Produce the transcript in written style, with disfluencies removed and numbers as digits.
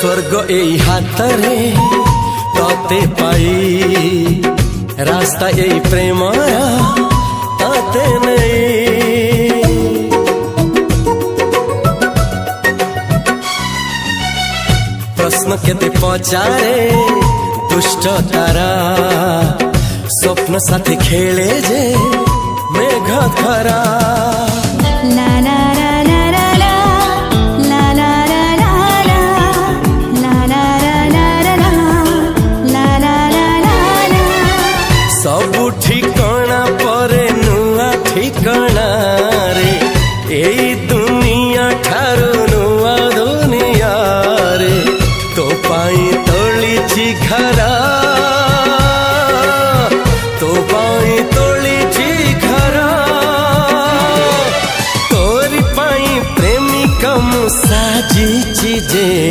स्वर्ग एई हातरे तते पाई रास्ता एई प्रेम तते नहीं। प्रश्न केते पचारे दुष्ट तारा स्वप्न साथी खेले जे मेघ खरा। सबु ठिकाना परे नुआ ठिकाना रे एई दुनिया ठारू नुआ दुनिया रे। तो पाई तोलिछि घरा तो पाई तोलिछि घरा तोरी पाई प्रेमिका मु साजिछि जे।